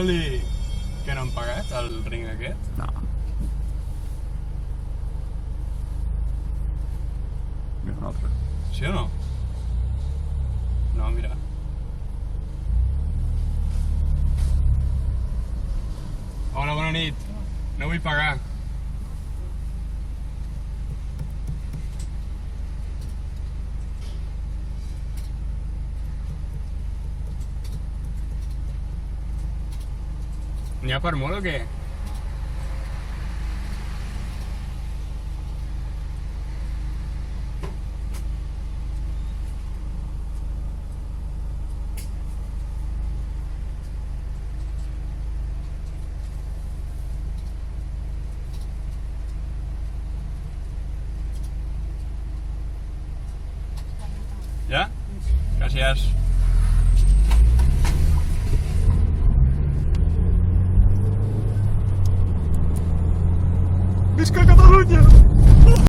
Vol dir que no han pagat el ring aquest? No. Mira un altre. Sí o no? No, mira. Hola, bona nit. No vull pagar. N'hi ha per molt o què? Ja? Gràcies.